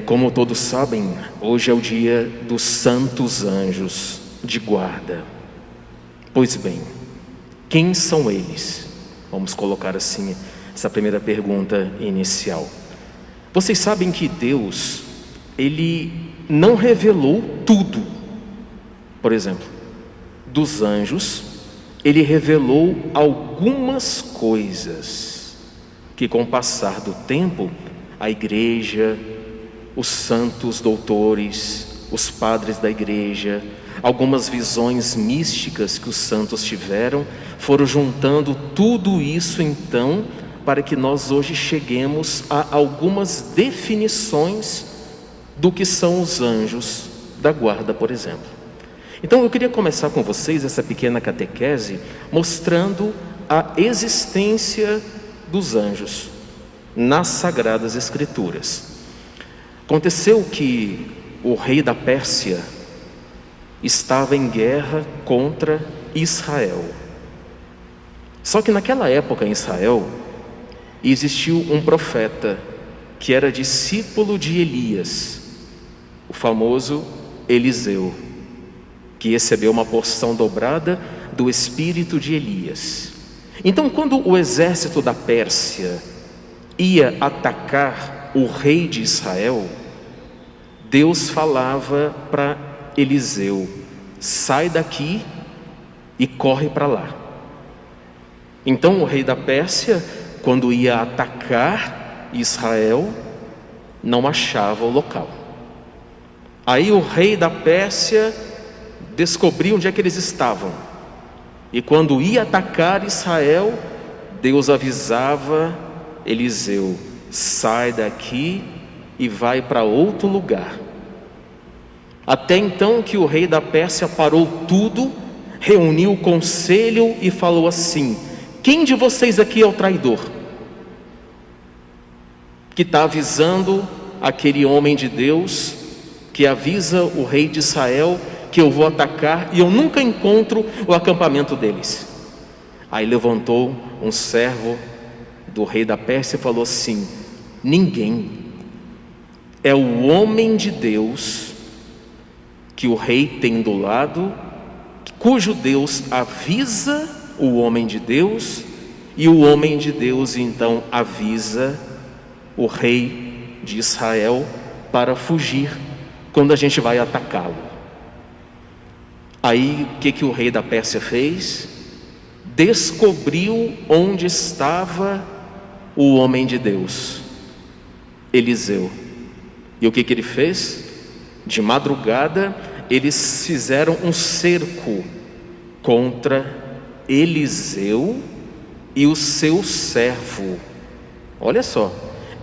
Como todos sabem, hoje é o dia dos santos anjos de guarda. Pois bem, quem são eles? Vamos colocar assim essa primeira pergunta inicial. Vocês sabem que Deus, Ele não revelou tudo. Por exemplo, dos anjos, Ele revelou algumas coisas que, com o passar do tempo, a igreja, os santos doutores, os padres da igreja, algumas visões místicas que os santos tiveram, foram juntando tudo isso então, para que nós hoje cheguemos a algumas definições do que são os anjos da guarda, por exemplo. Então eu queria começar com vocês essa pequena catequese, mostrando a existência dos anjos nas Sagradas Escrituras. Aconteceu que o rei da Pérsia estava em guerra contra Israel. Só que naquela época em Israel existiu um profeta que era discípulo de Elias, o famoso Eliseu, que recebeu uma porção dobrada do espírito de Elias. Então, quando o exército da Pérsia ia atacar o rei de Israel, Deus falava para Eliseu: sai daqui e corre para lá. Então o rei da Pérsia, quando ia atacar Israel, não achava o local. Aí o rei da Pérsia descobriu onde é que eles estavam, e quando ia atacar Israel, Deus avisava Eliseu: sai daqui e vai para outro lugar. Até então que o rei da Pérsia parou tudo, reuniu o conselho e falou assim: quem de vocês aqui é o traidor? Que está avisando aquele homem de Deus, que avisa o rei de Israel que eu vou atacar e eu nunca encontro o acampamento deles. Aí levantou um servo do rei da Pérsia e falou assim: ninguém. É o homem de Deus que o rei tem do lado, cujo Deus avisa o homem de Deus, e o homem de Deus então avisa o rei de Israel para fugir quando a gente vai atacá-lo. Aí o que o rei da Pérsia fez? Descobriu onde estava o homem de Deus, Eliseu. E o que ele fez? De madrugada eles fizeram um cerco contra Eliseu e o seu servo. Olha só,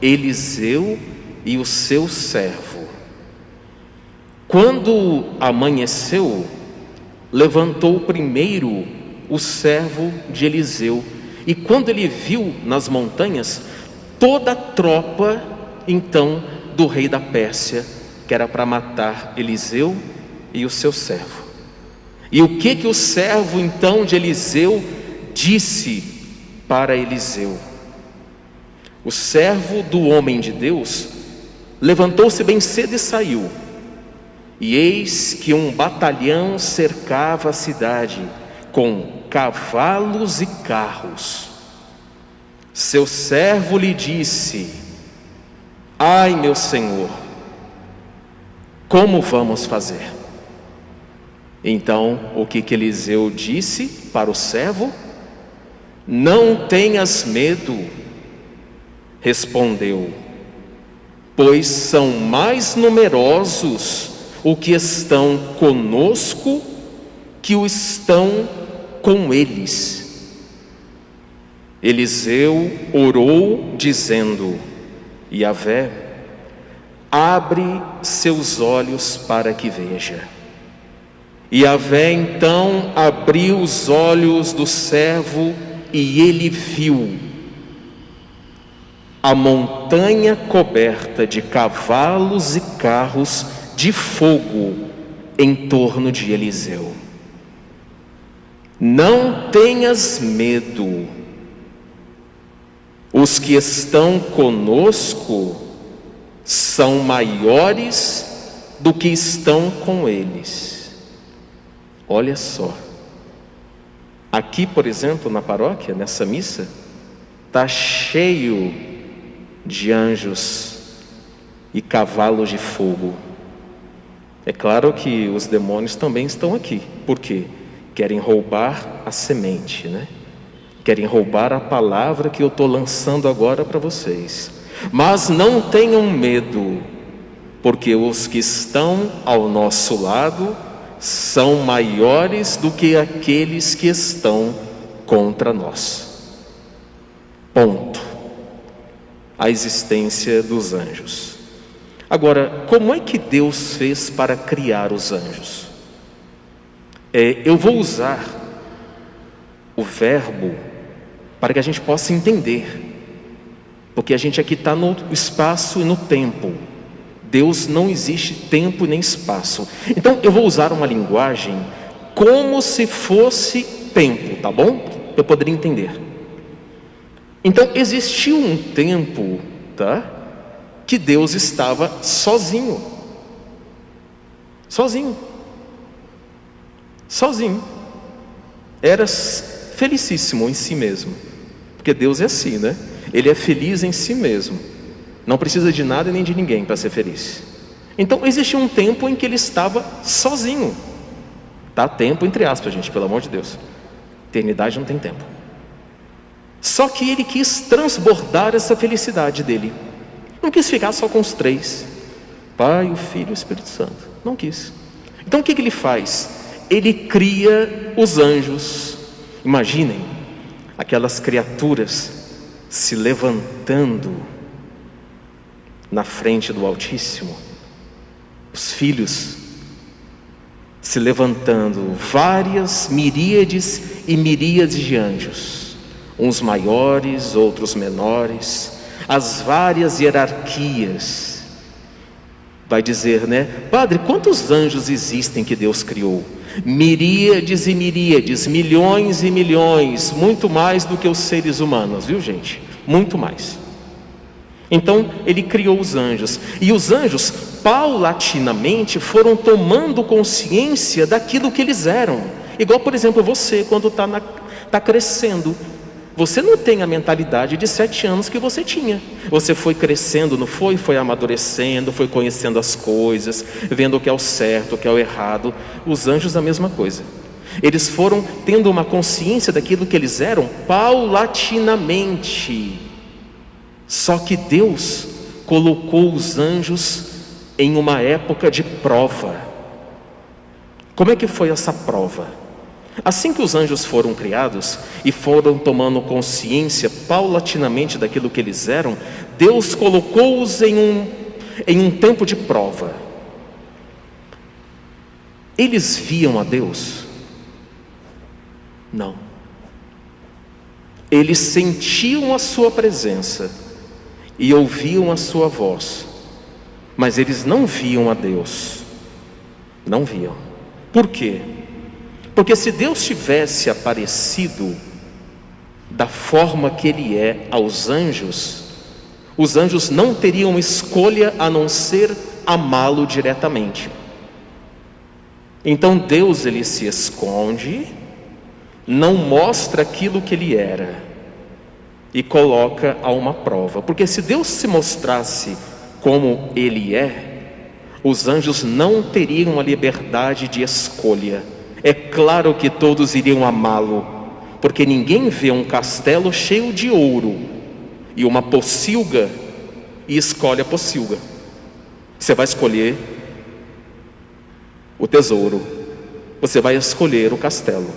Eliseu e o seu servo. Quando amanheceu, levantou primeiro o servo de Eliseu, e quando ele viu nas montanhas toda a tropa então do rei da Pérsia, que era para matar Eliseu e o seu servo. E o que o servo então de Eliseu disse para Eliseu? O servo do homem de Deus levantou-se bem cedo e saiu, e eis que um batalhão cercava a cidade com cavalos e carros. Seu servo lhe disse: ai, meu senhor, como vamos fazer? Então o que Eliseu disse para o servo? Não tenhas medo, respondeu, pois são mais numerosos os que estão conosco que os estão com eles. Eliseu orou dizendo: Yahvé, abre seus olhos para que veja. Yahvé então abriu os olhos do servo e ele viu a montanha coberta de cavalos e carros de fogo em torno de Eliseu. Não tenhas medo, os que estão conosco são maiores do que estão com eles. Olha só, aqui, por exemplo, na paróquia, nessa missa, está cheio de anjos e cavalos de fogo. É claro que os demônios também estão aqui. Por quê? Querem roubar a semente, né? Querem roubar a palavra que eu estou lançando agora para vocês. Mas não tenham medo, porque os que estão ao nosso lado são maiores do que aqueles que estão contra nós. Ponto. A existência dos anjos. Agora, como é que Deus fez para criar os anjos? Eu vou usar o verbo para que a gente possa entender, porque a gente aqui está no espaço e no tempo. Deus não existe tempo nem espaço. Então eu vou usar uma linguagem como se fosse tempo, tá bom? Eu poderia entender. Então existiu um tempo, tá? Que Deus estava sozinho. Sozinho. Era felicíssimo em si mesmo. Porque Deus é assim, né? Ele é feliz em si mesmo. Não precisa de nada nem de ninguém para ser feliz. Então existia um tempo em que ele estava sozinho. Tá? Tempo entre aspas, gente, pelo amor de Deus. Eternidade não tem tempo. Só que ele quis transbordar essa felicidade dele. Não quis ficar só com os três: Pai, o Filho e o Espírito Santo. Não quis. Então o que ele faz? Ele cria os anjos. Imaginem aquelas criaturas se levantando na frente do Altíssimo, os filhos se levantando, várias miríades e miríades de anjos, uns maiores, outros menores, as várias hierarquias. Vai dizer, né? Padre, quantos anjos existem que Deus criou? Miríades e miríades, milhões e milhões, muito mais do que os seres humanos, viu, gente? Muito mais. Então ele criou os anjos, e os anjos paulatinamente foram tomando consciência daquilo que eles eram. Igual, por exemplo, você quando está crescendo, você não tem a mentalidade de 7 anos que você tinha. Você foi crescendo, não foi? Foi amadurecendo, foi conhecendo as coisas, vendo o que é o certo, o que é o errado. Os anjos a mesma coisa. Eles foram tendo uma consciência daquilo que eles eram paulatinamente. Só que Deus colocou os anjos em uma época de prova. Como é que foi essa prova? Assim que os anjos foram criados e foram tomando consciência paulatinamente daquilo que eles eram, Deus colocou-os em um tempo de prova. Eles viam a Deus? Não. Eles sentiam a sua presença e ouviam a sua voz, mas eles não viam a Deus. Não viam. Por quê? Porque se Deus tivesse aparecido da forma que Ele é aos anjos, os anjos não teriam escolha a não ser amá-lo diretamente. Então Deus, Ele se esconde, não mostra aquilo que Ele era e coloca a uma prova. Porque se Deus se mostrasse como Ele é, os anjos não teriam a liberdade de escolha. É claro que todos iriam amá-lo, porque ninguém vê um castelo cheio de ouro e uma pocilga e escolhe a pocilga. Você vai escolher o tesouro, você vai escolher o castelo.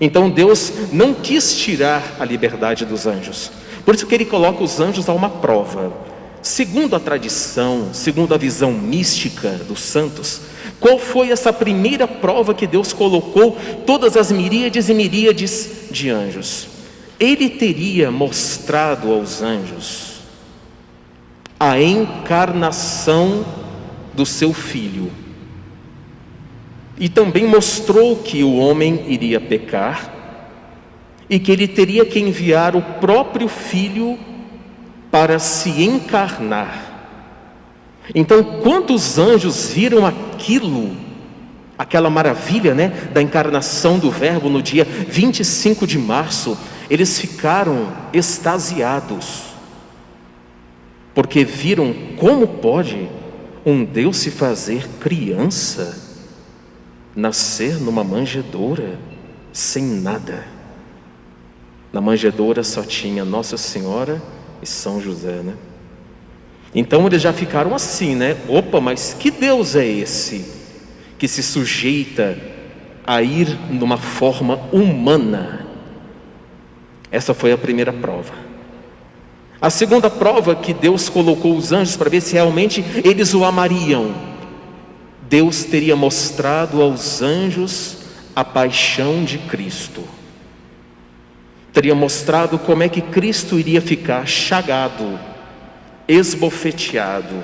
Então Deus não quis tirar a liberdade dos anjos, por isso que Ele coloca os anjos a uma prova. Segundo a tradição, segundo a visão mística dos santos, qual foi essa primeira prova que Deus colocou todas as miríades e miríades de anjos? Ele teria mostrado aos anjos a encarnação do seu Filho, e também mostrou que o homem iria pecar e que ele teria que enviar o próprio Filho para se encarnar. Então, quando os anjos viram aquilo, aquela maravilha, da encarnação do Verbo no dia 25 de março, eles ficaram extasiados, porque viram como pode um Deus se fazer criança, nascer numa manjedoura, sem nada. Na manjedoura só tinha Nossa Senhora e São José, Então eles já ficaram assim, Opa, mas que Deus é esse que se sujeita a ir numa forma humana? Essa foi a primeira prova. A segunda prova que Deus colocou os anjos para ver se realmente eles o amariam. Deus teria mostrado aos anjos a paixão de Cristo. Teria mostrado como é que Cristo iria ficar chagado, esbofeteado,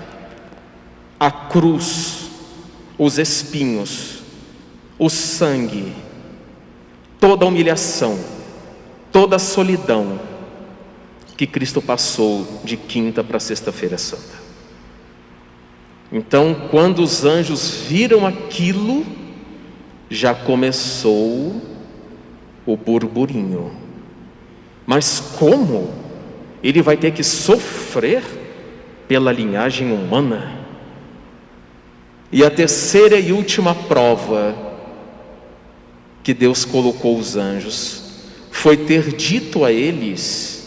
a cruz, os espinhos, o sangue, toda a humilhação, toda a solidão que Cristo passou de quinta para sexta-feira santa. Então, quando os anjos viram aquilo, já começou o burburinho. Mas como ele vai ter que sofrer pela linhagem humana? E a terceira e última prova que Deus colocou os anjos foi ter dito a eles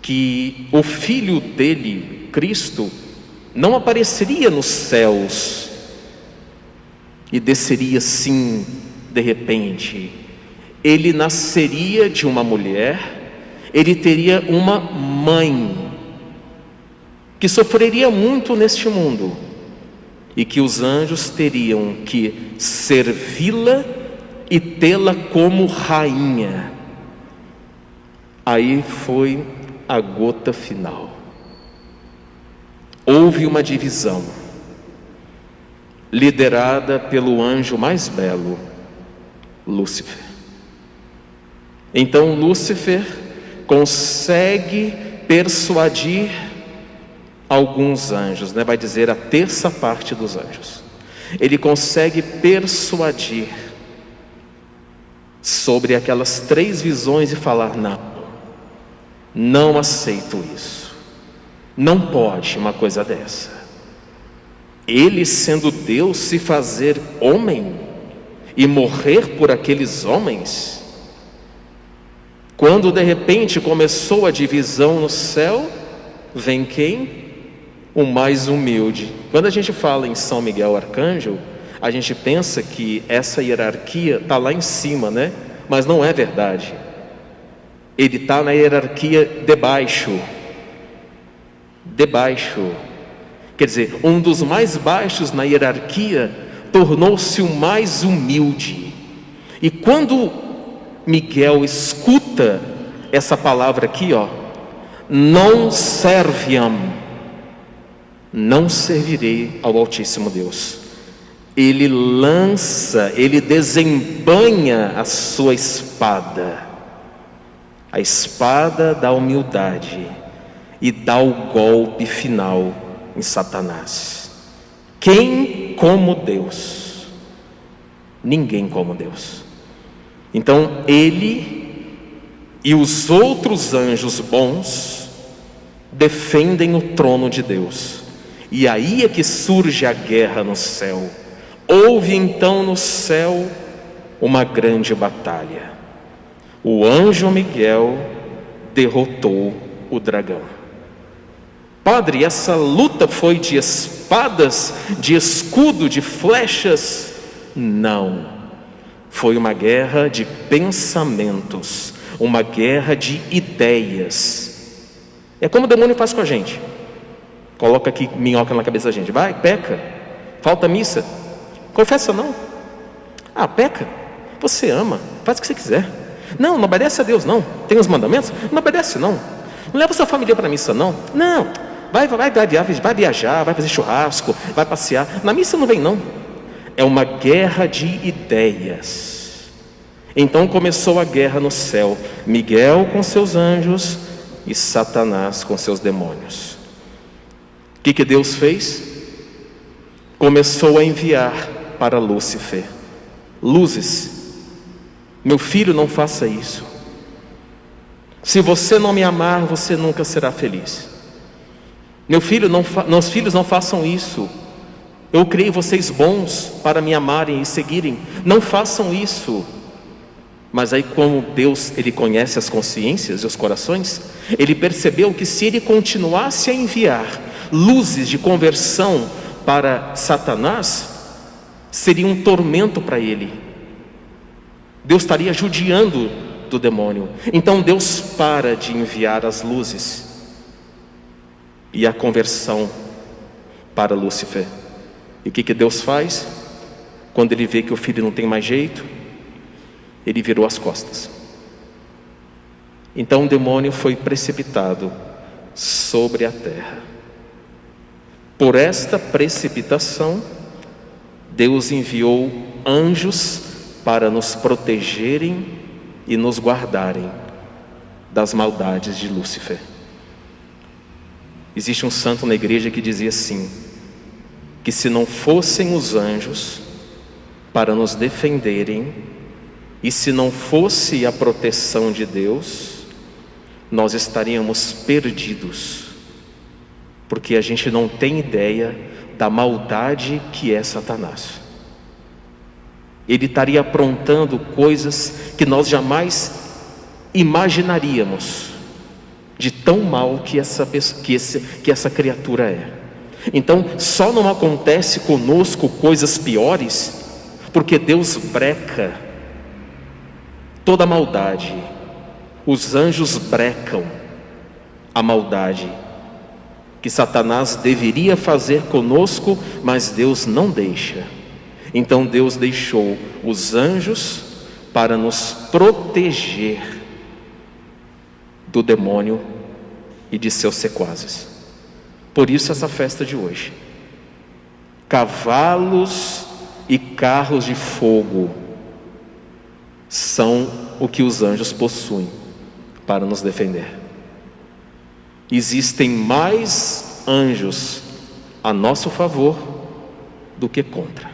que o Filho dele, Cristo, não apareceria nos céus e desceria assim de repente. Ele nasceria de uma mulher, ele teria uma mãe que sofreria muito neste mundo e que os anjos teriam que servi-la e tê-la como rainha. Aí foi a gota final. Houve uma divisão, liderada pelo anjo mais belo, Lúcifer. Então Lúcifer consegue persuadir alguns anjos, vai dizer a terça parte dos anjos. Ele consegue persuadir sobre aquelas 3 visões e falar: não aceito isso, não pode uma coisa dessa. Ele, sendo Deus, se fazer homem e morrer por aqueles homens. Quando de repente começou a divisão no céu, vem quem? O mais humilde. Quando a gente fala em São Miguel Arcanjo, a gente pensa que essa hierarquia está lá em cima, mas não é verdade. Ele está na hierarquia debaixo. Quer dizer, um dos mais baixos na hierarquia tornou-se o mais humilde. E quando Miguel escuta essa palavra aqui, non serviam, não servirei ao Altíssimo Deus, ele lança, ele desembanha a sua espada, a espada da humildade, e dá o golpe final em Satanás. Quem como Deus? Ninguém como Deus. Então ele e os outros anjos bons defendem o trono de Deus. E aí é que surge a guerra no céu. Houve então no céu uma grande batalha. O anjo Miguel derrotou o dragão. Padre, essa luta foi de espadas, de escudo, de flechas? Não. Foi uma guerra de pensamentos, uma guerra de ideias. É como o demônio faz com a gente. Coloca aqui minhoca na cabeça da gente. Vai, peca. Falta missa. Confessa não. Peca. Você ama. Faz o que você quiser. Não obedece a Deus não. Tem os mandamentos? Não obedece não. Não leva sua família para a missa não. Não. Vai viajar, vai fazer churrasco, vai passear. Na missa não vem não. É uma guerra de ideias. Então começou a guerra no céu. Miguel com seus anjos e Satanás com seus demônios. O que Deus fez? começou a enviar para Lúcifer luzes. Meu filho, não faça isso. Se você não me amar, você nunca será feliz. Meu filho, meus filhos, não façam isso. Eu criei vocês bons para me amarem e seguirem. Não façam isso. Mas aí, como Deus, Ele conhece as consciências e os corações, Ele percebeu que se Ele continuasse a enviar luzes de conversão para Satanás, seria um tormento para ele. Deus estaria judiando do demônio. Então Deus para de enviar as luzes e a conversão para Lúcifer. E o que Deus faz? Quando Ele vê que o filho não tem mais jeito, Ele virou as costas. Então o demônio foi precipitado sobre a terra. Por esta precipitação, Deus enviou anjos para nos protegerem e nos guardarem das maldades de Lúcifer. Existe um santo na igreja que dizia assim, que se não fossem os anjos para nos defenderem, e se não fosse a proteção de Deus, nós estaríamos perdidos, porque a gente não tem ideia da maldade que é Satanás. Ele estaria aprontando coisas que nós jamais imaginaríamos, de tão mal que essa criatura é. Então, só não acontece conosco coisas piores, porque Deus breca toda a maldade. Os anjos brecam a maldade que Satanás deveria fazer conosco, mas Deus não deixa. Então Deus deixou os anjos para nos proteger do demônio e de seus sequazes. Por isso essa festa de hoje. Cavalos e carros de fogo são o que os anjos possuem para nos defender. Existem mais anjos a nosso favor do que contra.